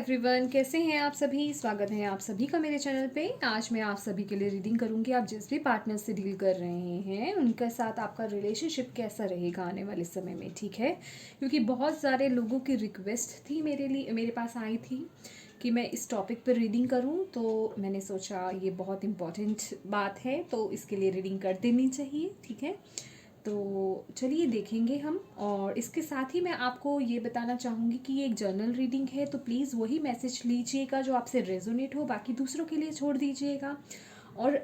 Everyone, कैसे हैं आप सभी। स्वागत है आप सभी का मेरे चैनल पे। आज मैं आप सभी के लिए रीडिंग करूंगी। आप जिस भी पार्टनर से डील कर रहे हैं उनके साथ आपका रिलेशनशिप कैसा रहेगा आने वाले समय में, ठीक है। क्योंकि बहुत सारे लोगों की रिक्वेस्ट थी मेरे पास आई थी कि मैं इस टॉपिक पर रीडिंग करूं, तो मैंने सोचा ये बहुत इम्पॉर्टेंट बात है तो इसके लिए रीडिंग कर देनी चाहिए, ठीक है। तो चलिए देखेंगे हम। और इसके साथ ही मैं आपको ये बताना चाहूँगी कि ये एक जर्नल रीडिंग है, तो प्लीज़ वही मैसेज लीजिएगा जो आपसे रेजोनेट हो, बाकी दूसरों के लिए छोड़ दीजिएगा। और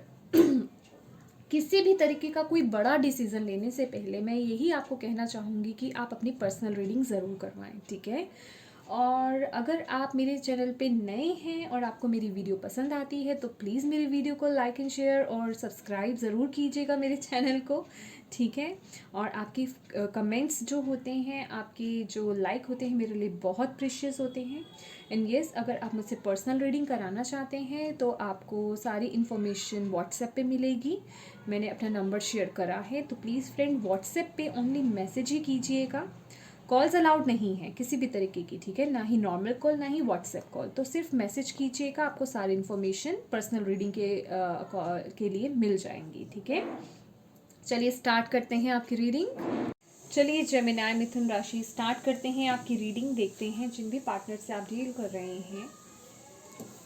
किसी भी तरीके का कोई बड़ा डिसीज़न लेने से पहले मैं यही आपको कहना चाहूँगी कि आप अपनी पर्सनल रीडिंग ज़रूर करवाएं, ठीक है। और अगर आप मेरे चैनल पे नए हैं और आपको मेरी वीडियो पसंद आती है तो प्लीज़ मेरी वीडियो को लाइक एंड शेयर और सब्सक्राइब ज़रूर कीजिएगा मेरे चैनल को, ठीक है। और आपके कमेंट्स जो होते हैं, आपके जो लाइक होते हैं, मेरे लिए बहुत प्रीशियस होते हैं। एंड येस, अगर आप मुझसे पर्सनल रीडिंग कराना चाहते हैं तो आपको सारी इन्फॉर्मेशन व्हाट्सएप पे मिलेगी। मैंने अपना नंबर शेयर करा है, तो प्लीज़ फ्रेंड व्हाट्सएप पे ओनली मैसेज ही कीजिएगा। कॉल्स अलाउड नहीं है किसी भी तरीके की, ठीक है, ना ही नॉर्मल कॉल ना ही व्हाट्सएप कॉल। तो सिर्फ मैसेज कीजिएगा, आपको सारी इन्फॉर्मेशन पर्सनल रीडिंग के लिए मिल जाएंगी, ठीक है। चलिए स्टार्ट करते हैं आपकी रीडिंग। चलिए जेमिनी मिथुन राशि, स्टार्ट करते हैं आपकी रीडिंग। देखते हैं जिन भी पार्टनर से आप डील कर रहे हैं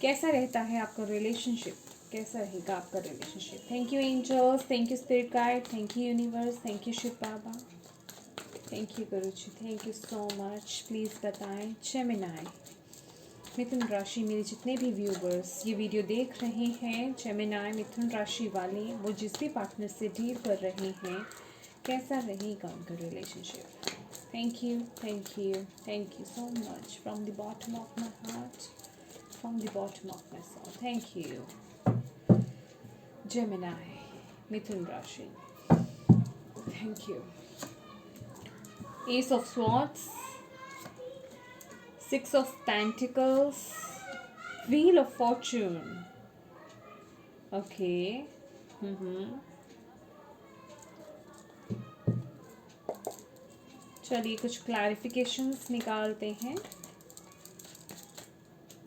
कैसा रहता है आपका रिलेशनशिप, कैसा रहेगा आपका relationship. Thank you angels, thank you spirit guide, thank you universe, thank you Shiv Baba, thank you Guru ji, thank you so much. Please बताएं जेमिनी मिथुन राशि, मेरे जितने भी व्यूवर्स ये वीडियो देख रहे हैं, जेमिनी मिथुन राशि वाले, वो जिस भी पार्टनर से डील कर रहे हैं कैसा रहेगा उनका relationship. Thank you, thank you, thank you so much from the bottom of my heart, from the bottom of my soul. Thank you Gemini Mithun राशि, thank you. Ace of swords, Six of Pentacles, Wheel of Fortune. Okay. चलिए कुछ clarifications निकालते हैं।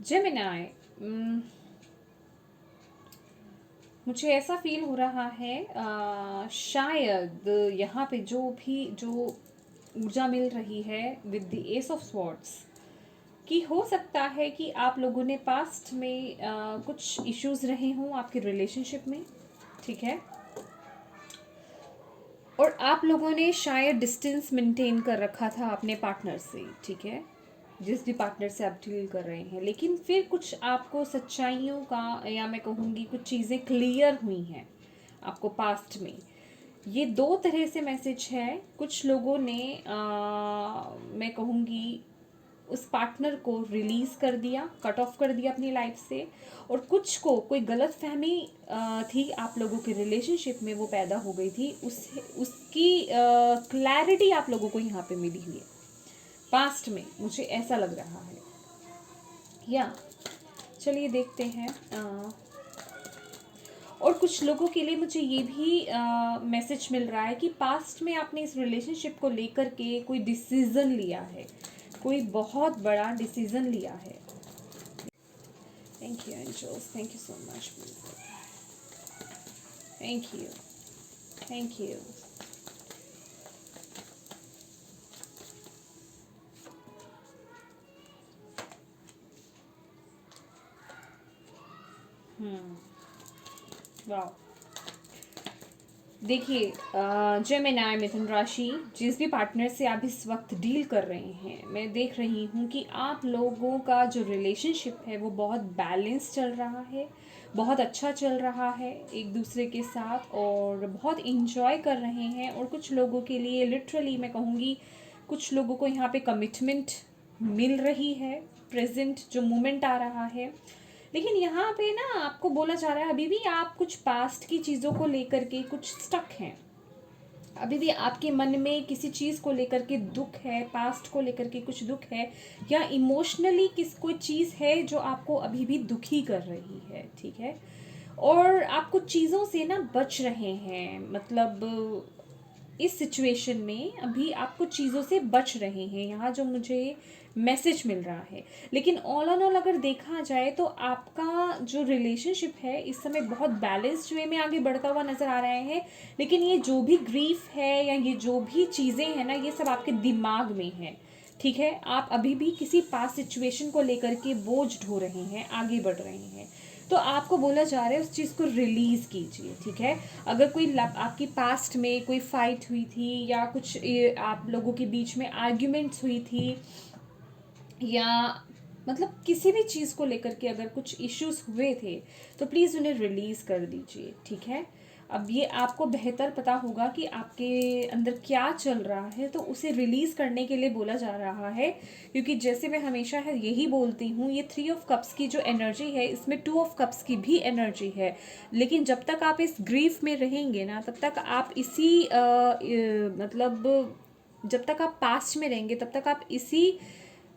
Gemini, मुझे ऐसा feel हो रहा है शायद यहाँ पे जो ऊर्जा मिल रही है with the S of swords, कि हो सकता है कि आप लोगों ने पास्ट में कुछ इश्यूज रहे हों आपके रिलेशनशिप में, ठीक है। और आप लोगों ने शायद डिस्टेंस मेंटेन कर रखा था अपने पार्टनर से, ठीक है, जिस भी पार्टनर से आप डील कर रहे हैं। लेकिन फिर कुछ आपको सच्चाइयों का, या मैं कहूँगी कुछ चीज़ें क्लियर हुई हैं आपको पास्ट में। ये दो तरह से मैसेज है। कुछ लोगों ने मैं कहूँगी उस पार्टनर को रिलीज़ कर दिया, कट ऑफ कर दिया अपनी लाइफ से, और कुछ को कोई गलत फहमी थी आप लोगों के रिलेशनशिप में, वो पैदा हो गई थी, उसकी क्लैरिटी आप लोगों को यहाँ पे मिली हुई है पास्ट में, मुझे ऐसा लग रहा है। या चलिए देखते हैं। और कुछ लोगों के लिए मुझे ये भी मैसेज मिल रहा है कि पास्ट में आपने इस रिलेशनशिप को लेकर के कोई डिसीज़न लिया है, कोई बहुत बड़ा डिसीज़न लिया है। Thank you angels, thank you so much, thank you, thank you. वाह, देखिए जेमिनी मिथुन राशि, जिस भी पार्टनर से आप इस वक्त डील कर रहे हैं, मैं देख रही हूँ कि आप लोगों का जो रिलेशनशिप है वो बहुत बैलेंस चल रहा है, बहुत अच्छा चल रहा है एक दूसरे के साथ, और बहुत इंजॉय कर रहे हैं। और कुछ लोगों के लिए लिटरली मैं कहूँगी, कुछ लोगों को यहाँ पे कमिटमेंट मिल रही है, प्रेजेंट जो मोमेंट आ रहा है। लेकिन यहाँ पे ना आपको बोला जा रहा है अभी भी आप कुछ पास्ट की चीज़ों को लेकर के कुछ स्टक हैं, अभी भी आपके मन में किसी चीज़ को लेकर के दुख है, पास्ट को लेकर के कुछ दुख है, या इमोशनली कोई चीज़ है जो आपको अभी भी दुखी कर रही है, ठीक है। और आप कुछ चीज़ों से ना बच रहे हैं, मतलब इस सिचुएशन में अभी आप कुछ चीज़ों से बच रहे हैं, यहाँ जो मुझे मैसेज मिल रहा है। लेकिन ऑल ऑन ऑल अगर देखा जाए तो आपका जो रिलेशनशिप है इस समय बहुत बैलेंस्ड वे में आगे बढ़ता हुआ नज़र आ रहा है। लेकिन ये जो भी ग्रीफ है या ये जो भी चीज़ें हैं ना, ये सब आपके दिमाग में है, ठीक है। आप अभी भी किसी पास सिचुएशन को लेकर के बोझ ढो रहे हैं, आगे बढ़ रहे हैं। तो आपको बोला जा रहा है उस चीज़ को रिलीज़ कीजिए, ठीक है। अगर कोई आपकी पास्ट में कोई फाइट हुई थी या कुछ आप लोगों के बीच में आर्ग्यूमेंट्स हुई थी, या मतलब किसी भी चीज़ को लेकर के अगर कुछ इश्यूज हुए थे, तो प्लीज़ उन्हें रिलीज़ कर दीजिए, ठीक है। अब ये आपको बेहतर पता होगा कि आपके अंदर क्या चल रहा है, तो उसे रिलीज़ करने के लिए बोला जा रहा है। क्योंकि जैसे मैं हमेशा है यही बोलती हूँ, ये 3 ऑफ कप्स की जो एनर्जी है इसमें 2 ऑफ कप्स की भी एनर्जी है। लेकिन जब तक आप इस ग्रीफ में रहेंगे ना, तब तक आप इसी मतलब जब तक आप पास्ट में रहेंगे तब तक आप इसी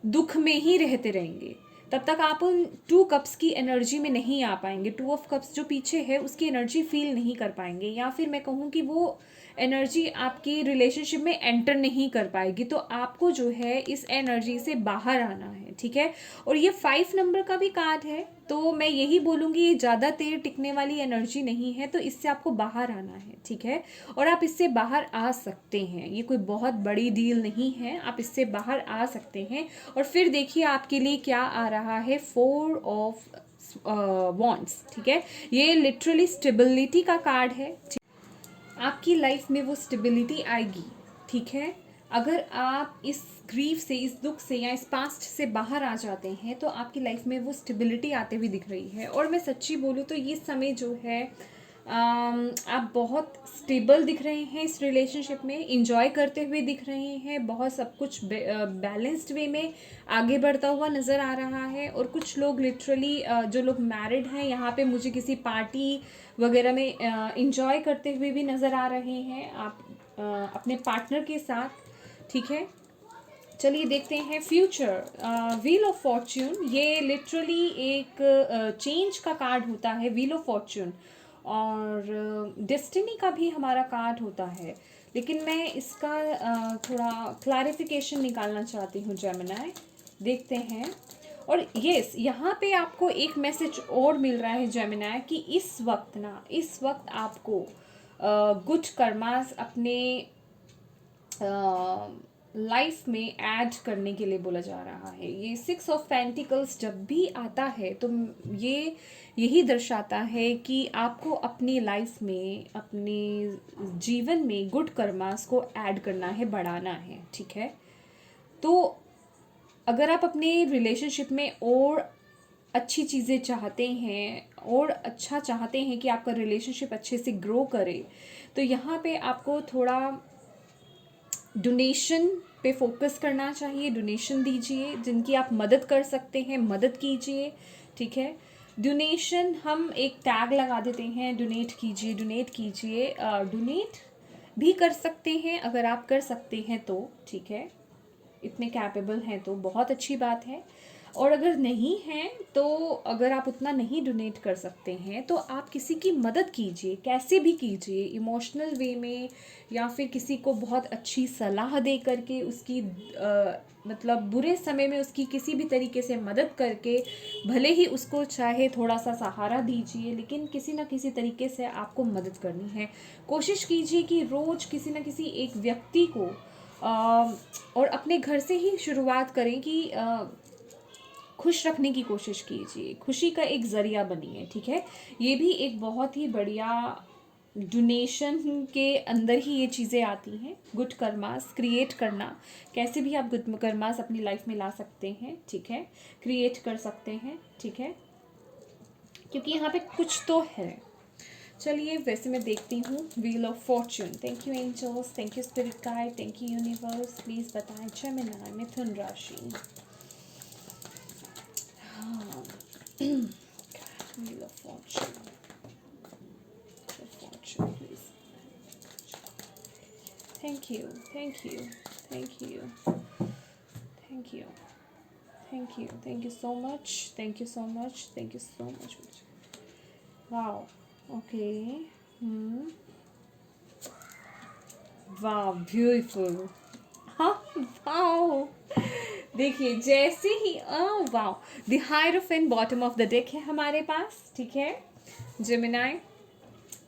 दुख में ही रहते रहेंगे। तब तक आप उन 2 कप्स की एनर्जी में नहीं आ पाएंगे। 2 ऑफ कप्स जो पीछे है उसकी एनर्जी फील नहीं कर पाएंगे, या फिर मैं कहूँ कि वो एनर्जी आपकी रिलेशनशिप में एंटर नहीं कर पाएगी। तो आपको जो है इस एनर्जी से बाहर आना है, ठीक है। और ये 5 नंबर का भी कार्ड है, तो मैं यही बोलूँगी ये ज़्यादा देर टिकने वाली एनर्जी नहीं है, तो इससे आपको बाहर आना है, ठीक है। और आप इससे बाहर आ सकते हैं, ये कोई बहुत बड़ी डील नहीं है, आप इससे बाहर आ सकते हैं। और फिर देखिए आपके लिए क्या आ रहा है, 4 ऑफ वॉन्ड्स, ठीक है। ये लिटरली स्टेबिलिटी का कार्ड है। आपकी लाइफ में वो स्टेबिलिटी आएगी, ठीक है। अगर आप इस ग्रीफ से, इस दुख से या इस पास्ट से बाहर आ जाते हैं, तो आपकी लाइफ में वो स्टेबिलिटी आते हुए दिख रही है। और मैं सच्ची बोलूँ तो ये समय जो है आप बहुत स्टेबल दिख रहे हैं इस रिलेशनशिप में, इंजॉय करते हुए दिख रहे हैं, बहुत सब कुछ बैलेंस्ड वे में आगे बढ़ता हुआ नज़र आ रहा है। और कुछ लोग लिटरली जो लोग मैरिड हैं, यहाँ पे मुझे किसी पार्टी वगैरह में इंजॉय करते हुए भी नज़र आ रहे हैं आप अपने पार्टनर के साथ, ठीक है। चलिए देखते हैं फ्यूचर। व्हील ऑफ फॉर्च्यून, ये लिटरली एक चेंज का कार्ड होता है, व्हील ऑफ फॉर्च्यून। और डेस्टिनी का भी हमारा कार्ड होता है। लेकिन मैं इसका थोड़ा क्लैरिफिकेशन निकालना चाहती हूँ जेमिनी, देखते हैं। और यस, यहाँ पे आपको एक मैसेज और मिल रहा है जेमिनी कि इस वक्त ना, इस वक्त आपको गुड कर्मास अपने लाइफ में ऐड करने के लिए बोला जा रहा है। ये 6 ऑफ पेंटिकल्स जब भी आता है तो ये यही दर्शाता है कि आपको अपनी लाइफ में, अपने जीवन में गुड कर्मास को ऐड करना है, बढ़ाना है, ठीक है। तो अगर आप अपने रिलेशनशिप में और अच्छी चीज़ें चाहते हैं और अच्छा चाहते हैं कि आपका रिलेशनशिप अच्छे से ग्रो करे, तो यहाँ पे आपको थोड़ा डोनेशन पे फोकस करना चाहिए। डोनेशन दीजिए, जिनकी आप मदद कर सकते हैं मदद कीजिए, ठीक है। डोनेशन हम एक टैग लगा देते हैं, डोनेट कीजिए, डोनेट कीजिए। डोनेट भी कर सकते हैं अगर आप कर सकते हैं तो, ठीक है। इतने कैपेबल हैं तो बहुत अच्छी बात है। और अगर नहीं हैं तो, अगर आप उतना नहीं डोनेट कर सकते हैं तो आप किसी की मदद कीजिए, कैसे भी कीजिए, इमोशनल वे में, या फिर किसी को बहुत अच्छी सलाह दे करके उसकी मतलब बुरे समय में उसकी किसी भी तरीके से मदद करके, भले ही उसको चाहे थोड़ा सा सहारा दीजिए, लेकिन किसी ना किसी तरीके से आपको मदद करनी है। कोशिश कीजिए कि रोज़ किसी न किसी एक व्यक्ति को और अपने घर से ही शुरुआत करें कि खुश रखने की कोशिश कीजिए, खुशी का एक ज़रिया बनिए, ठीक है। ये भी एक बहुत ही बढ़िया डोनेशन के अंदर ही ये चीज़ें आती हैं, गुड कर्मास क्रिएट करना। कैसे भी आप गुड कर्मास अपनी लाइफ में ला सकते हैं, ठीक है, क्रिएट कर सकते हैं, ठीक है, क्योंकि यहाँ पे कुछ तो है। चलिए वैसे मैं देखती हूँ wheel of fortune. Thank you angels, thank you spirit guide, thank you universe. Please बताएं जेमिनी मिथुन राशि। हाँ, wheel of fortune, fortune please. Thank you, thank you, thank you, thank you, thank you, thank you so much, thank you so much, thank you so much. Wow, okay. वाह beautiful. हाँ, wow. देखिए जैसे ही wow, the hierophant bottom of the deck है हमारे पास, ठीक है Gemini.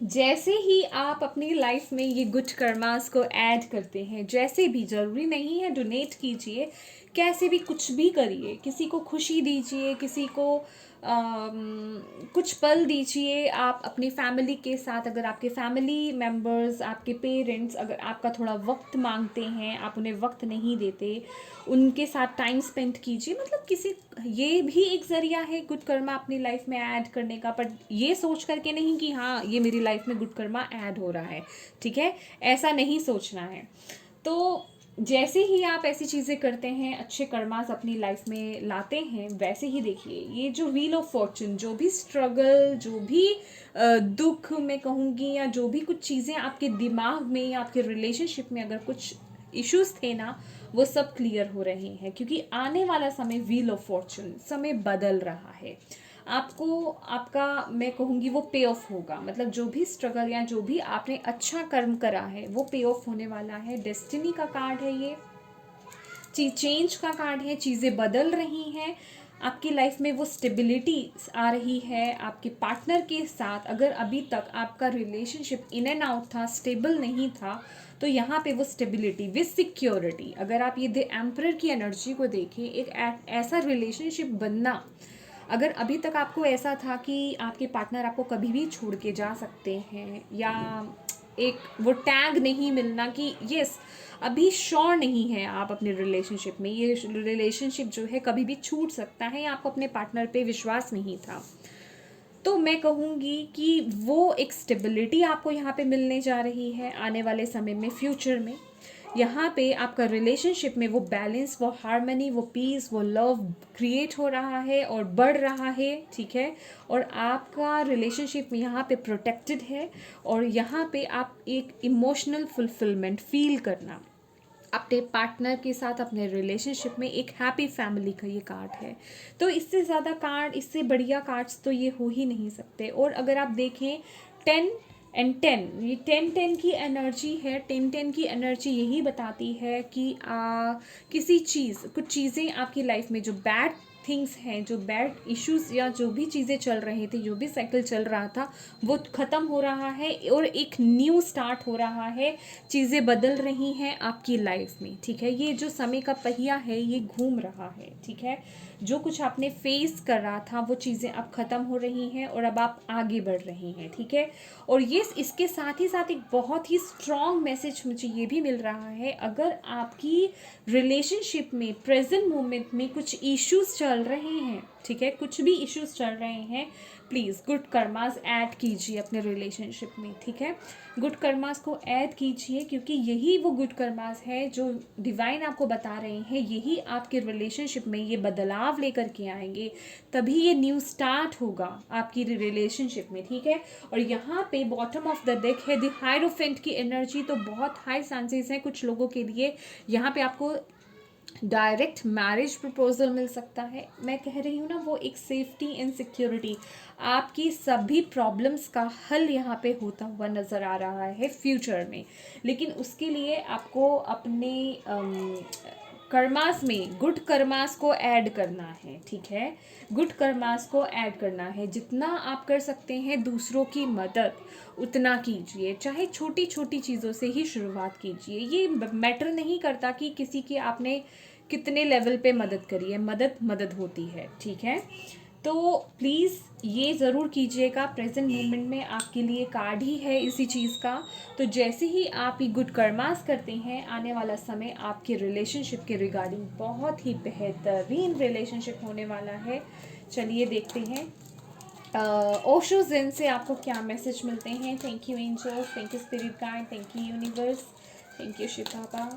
जैसे ही आप अपनी लाइफ में ये गुड कर्मास को ऐड करते हैं, जैसे भी, ज़रूरी नहीं है डोनेट कीजिए, कैसे भी कुछ भी करिए, किसी को खुशी दीजिए, किसी को कुछ पल दीजिए आप अपनी फैमिली के साथ। अगर आपके फैमिली मेम्बर्स, आपके पेरेंट्स अगर आपका थोड़ा वक्त मांगते हैं, आप उन्हें वक्त नहीं देते, उनके साथ टाइम स्पेंड कीजिए। मतलब किसी, ये भी एक ज़रिया है गुड कर्मा अपनी लाइफ में ऐड करने का, पर ये सोच करके नहीं कि हाँ ये मेरी लाइफ में गुड कर्मा ऐड हो रहा है, ठीक है, ऐसा नहीं सोचना है। तो जैसे ही आप ऐसी चीज़ें करते हैं, अच्छे कर्मास अपनी लाइफ में लाते हैं, वैसे ही देखिए ये जो व्हील ऑफ फॉर्चून, जो भी स्ट्रगल, जो भी दुख मैं कहूँगी, या जो भी कुछ चीज़ें आपके दिमाग में या आपके रिलेशनशिप में अगर कुछ इश्यूज थे ना, वो सब क्लियर हो रहे हैं, क्योंकि आने वाला समय व्हील ऑफ फॉर्चून, समय बदल रहा है। आपको आपका मैं कहूँगी वो पे ऑफ होगा। मतलब जो भी स्ट्रगल या जो भी आपने अच्छा कर्म करा है वो पे ऑफ होने वाला है। डेस्टिनी का कार्ड है ये, चेंज का कार्ड है, चीज़ें बदल रही हैं आपकी लाइफ में, वो स्टेबिलिटी आ रही है आपके पार्टनर के साथ। अगर अभी तक आपका रिलेशनशिप इन एंड आउट था, स्टेबल नहीं था, तो यहाँ पे वो स्टेबिलिटी विद सिक्योरिटी। अगर आप ये द एम्परर की एनर्जी को देखें, एक ऐसा रिलेशनशिप बनना, अगर अभी तक आपको ऐसा था कि आपके पार्टनर आपको कभी भी छोड़ के जा सकते हैं, या एक वो टैग नहीं मिलना कि यस अभी श्योर नहीं है आप अपने रिलेशनशिप में, ये रिलेशनशिप जो है कभी भी छूट सकता है, या आपको अपने पार्टनर पे विश्वास नहीं था, तो मैं कहूँगी कि वो एक स्टेबिलिटी आपको यहाँ पे मिलने जा रही है आने वाले समय में, फ्यूचर में। यहाँ पे आपका रिलेशनशिप में वो बैलेंस, वो हार्मनी, वो पीस, वो लव क्रिएट हो रहा है और बढ़ रहा है, ठीक है। और आपका रिलेशनशिप यहाँ पे प्रोटेक्टेड है, और यहाँ पे आप एक इमोशनल फुलफिलमेंट फील करना अपने पार्टनर के साथ, अपने रिलेशनशिप में, एक हैप्पी फैमिली का ये कार्ड है। तो इससे ज़्यादा कार्ड, इससे बढ़िया कार्ड्स तो ये हो ही नहीं सकते। और अगर आप देखें 10 and 10, ये 10-10 की एनर्जी है। 10-10 की एनर्जी यही बताती है कि किसी चीज़, कुछ चीज़ें आपकी लाइफ में जो बैड थिंग्स हैं, जो बैड इश्यूज या जो भी चीज़ें चल रहे थे, जो भी साइकिल चल रहा था, वो ख़त्म हो रहा है और एक न्यू स्टार्ट हो रहा है। चीज़ें बदल रही हैं आपकी लाइफ में, ठीक है। ये जो समय का पहिया है ये घूम रहा है, ठीक है। जो कुछ आपने फेस कर रहा था वो चीज़ें अब ख़त्म हो रही हैं और अब आप आगे बढ़ रहे हैं, ठीक है। और ये इसके साथ ही साथ एक बहुत ही स्ट्रॉन्ग मैसेज मुझे ये भी मिल रहा है, अगर आपकी रिलेशनशिप में प्रेजेंट मोमेंट में कुछ इश्यूज चल रहे हैं, ठीक है, कुछ भी इश्यूज चल रहे हैं, प्लीज़ गुड कर्मास ऐड कीजिए अपने रिलेशनशिप में, ठीक है। गुड कर्मास को ऐड कीजिए, क्योंकि यही वो गुड कर्मास है जो डिवाइन आपको बता रहे हैं, यही आपके रिलेशनशिप में ये बदलाव लेकर के आएंगे, तभी ये न्यू स्टार्ट होगा आपकी रिलेशनशिप में, ठीक है। और यहाँ पे बॉटम ऑफ द डेक है द हायरोफेंट की एनर्जी, तो बहुत हाई चांसेस हैं कुछ लोगों के लिए यहाँ पे आपको डायरेक्ट मैरिज प्रपोजल मिल सकता है। मैं कह रही हूँ ना, वो एक सेफ्टी एंड सिक्योरिटी, आपकी सभी प्रॉब्लम्स का हल यहाँ पे होता हुआ नज़र आ रहा है फ्यूचर में। लेकिन उसके लिए आपको अपने कर्मास में गुड कर्मास को ऐड करना है, ठीक है। गुड कर्मास को ऐड करना है, जितना आप कर सकते हैं दूसरों की मदद उतना कीजिए, चाहे छोटी छोटी चीज़ों से ही शुरुआत कीजिए। ये मैटर नहीं करता कि किसी की आपने कितने लेवल पे मदद करी है, मदद मदद होती है, ठीक है। तो प्लीज़ ये ज़रूर कीजिएगा। प्रेजेंट मोमेंट में आपके लिए कार्ड ही है इसी चीज़ का। तो जैसे ही आप ये गुड कर्मास करते हैं, आने वाला समय आपके रिलेशनशिप के रिगार्डिंग बहुत ही बेहतरीन रिलेशनशिप होने वाला है। चलिए देखते हैं ओशो ज़ेन से आपको क्या मैसेज मिलते हैं। Thank you angels, thank you spirit guide, thank you universe, thank you Shiv Baba,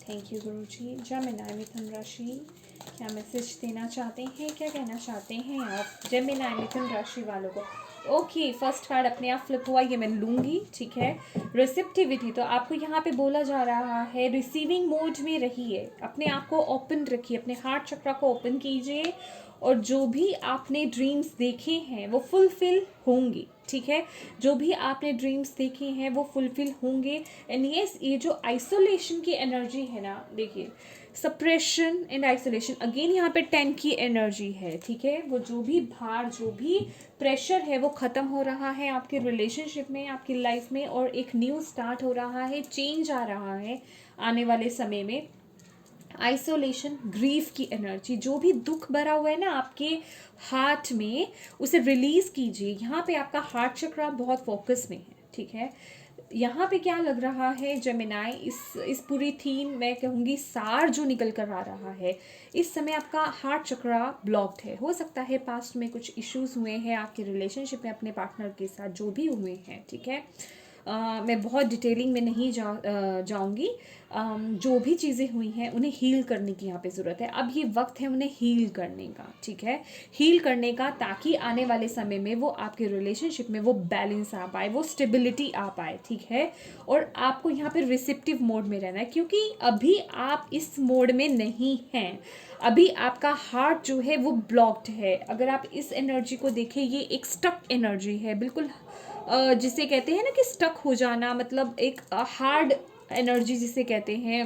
thank you Guruji. Gemini Mithun राशि क्या मैसेज देना चाहते हैं, क्या कहना चाहते हैं आप जेमिनी मिथुन राशि वालों को। ओके, फर्स्ट कार्ड अपने आप फ्लिप हुआ, ये मैं लूँगी, ठीक है। रिसेप्टिविटी, तो आपको यहाँ पे बोला जा रहा है रिसीविंग मोड में रहिए, अपने आप को ओपन रखिए, अपने हार्ट चक्रा को ओपन कीजिए, और जो भी आपने ड्रीम्स देखे हैं वो फुलफिल होंगे, ठीक है। जो भी आपने ड्रीम्स देखे हैं वो फुलफिल होंगे। एंड यस, ये जो आइसोलेशन की एनर्जी है ना, देखिए, सप्रेशन एंड आइसोलेशन, अगेन यहाँ पे 10 की एनर्जी है, ठीक है। वो जो भी भार, जो भी प्रेशर है वो ख़त्म हो रहा है आपके रिलेशनशिप में, आपकी लाइफ में, और एक न्यू स्टार्ट हो रहा है, चेंज आ रहा है आने वाले समय में। आइसोलेशन, ग्रीफ की एनर्जी, जो भी दुख भरा हुआ है ना आपके हार्ट में, उसे रिलीज कीजिए। यहाँ पे आपका हार्ट चक्रा बहुत फोकस में है, ठीक है। यहाँ पे क्या लग रहा है जेमिनाई, इस पूरी थीम मैं कहूँगी सार जो निकल कर आ रहा है, इस समय आपका हार्ट चक्रा ब्लॉक्ड है। हो सकता है पास्ट में कुछ इश्यूज हुए हैं आपके रिलेशनशिप में अपने पार्टनर के साथ, जो भी हुए हैं, ठीक है। मैं बहुत डिटेलिंग में नहीं जाऊंगी। जो भी चीज़ें हुई हैं उन्हें हील करने की यहाँ पे ज़रूरत है। अब ये वक्त है उन्हें हील करने का, ठीक है, हील करने का, ताकि आने वाले समय में वो आपके रिलेशनशिप में वो बैलेंस आ पाए, वो स्टेबिलिटी आ पाए, ठीक है। और आपको यहाँ पे रिसेप्टिव मोड में रहना है, क्योंकि अभी आप इस मोड में नहीं हैं। अभी आपका हार्ट जो है वो ब्लॉक्ड है। अगर आप इस एनर्जी को देखें, ये एक स्टक एनर्जी है, बिल्कुल जिसे कहते हैं ना कि स्टक हो जाना, मतलब एक हार्ड एनर्जी जिसे कहते हैं।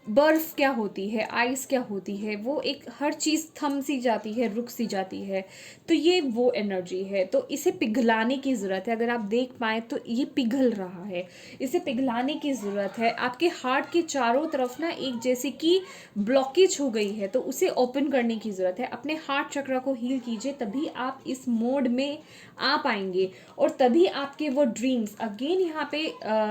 बर्फ़ क्या होती है, आइस क्या होती है, वो एक हर चीज़ थम सी जाती है, रुक सी जाती है, तो ये वो एनर्जी है। तो इसे पिघलाने की ज़रूरत है। अगर आप देख पाएँ तो ये पिघल रहा है, इसे पिघलाने की ज़रूरत है। आपके हार्ट के चारों तरफ ना एक जैसे कि ब्लॉकेज हो गई है, तो उसे ओपन करने की ज़रूरत है। अपने हार्ट चक्र को हील कीजिए, तभी आप इस मोड में आ पाएंगे, और तभी आपके वो ड्रीम्स, अगेन यहाँ पे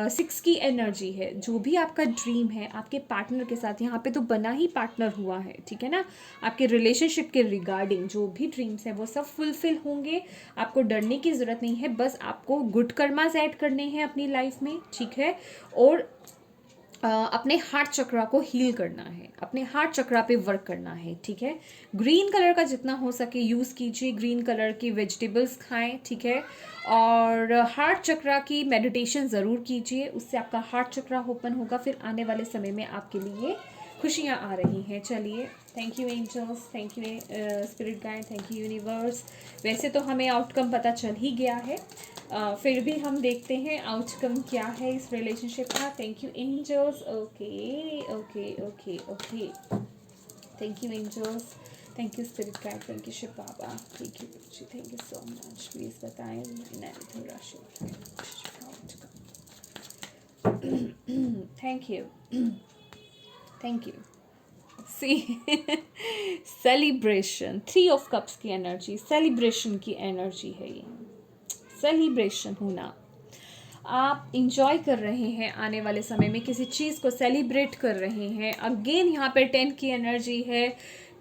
6 की एनर्जी है। जो भी आपका ड्रीम है आपके पार्टनर के साथ, यहाँ पे तो बना ही पार्टनर हुआ है, ठीक है ना। आपके रिलेशनशिप के रिगार्डिंग जो भी ड्रीम्स हैं वो सब फुलफिल होंगे। आपको डरने की ज़रूरत नहीं है, बस आपको गुड कर्मास ऐड करने हैं अपनी लाइफ में, ठीक है। और अपने हार्ट चक्रा को हील करना है, अपने हार्ट चक्रा पे वर्क करना है, ठीक है। ग्रीन कलर का जितना हो सके यूज़ कीजिए, ग्रीन कलर की वेजिटेबल्स खाएं, ठीक है। और हार्ट चक्रा की मेडिटेशन ज़रूर कीजिए, उससे आपका हार्ट चक्रा ओपन होगा। फिर आने वाले समय में आपके लिए खुशियाँ आ रही हैं। चलिए, thank you angels, thank you spirit guide, thank you universe. वैसे तो हमें आउटकम पता चल ही गया है, फिर भी हम देखते हैं आउटकम क्या है इस रिलेशनशिप का। Thank you angels. Okay okay okay okay, thank you angels, thank you spirit guide, thank you Shiv Baba, thank you ji, thank you so much. Please बताएं इन एवरीथिंग राशि। Thank you, thank you. See celebration, 3 of cups की energy, celebration की energy है ये, celebration होना। आप enjoy कर रहे हैं आने वाले समय में, किसी चीज़ को सेलिब्रेट कर रहे हैं। अगेन यहाँ पे 10 की एनर्जी है,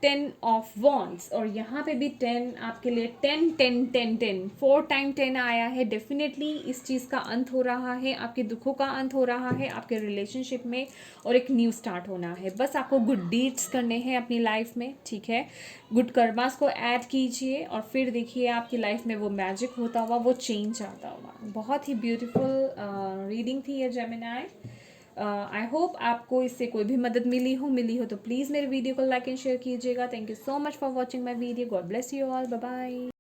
10 ऑफ वॉन्ड्स, और यहाँ पे भी 10 आपके लिए, 10 10 10 10 4 टाइम 10 आया है। डेफिनेटली इस चीज़ का अंत हो रहा है, आपके दुखों का अंत हो रहा है आपके रिलेशनशिप में, और एक न्यू स्टार्ट होना है। बस आपको गुड डीड्स करने हैं अपनी लाइफ में, ठीक है। गुड कर्मास को ऐड कीजिए, और फिर देखिए आपकी लाइफ में वो मैजिक होता हुआ, वो चेंज आता हुआ। बहुत ही ब्यूटीफुल रीडिंग थी ये जेमिनाई। आई होप आपको इससे कोई भी मदद मिली हो तो प्लीज़ मेरे वीडियो को लाइक एंड शेयर कीजिएगा। Thank you so much for watching my video. God bless you all, bye bye.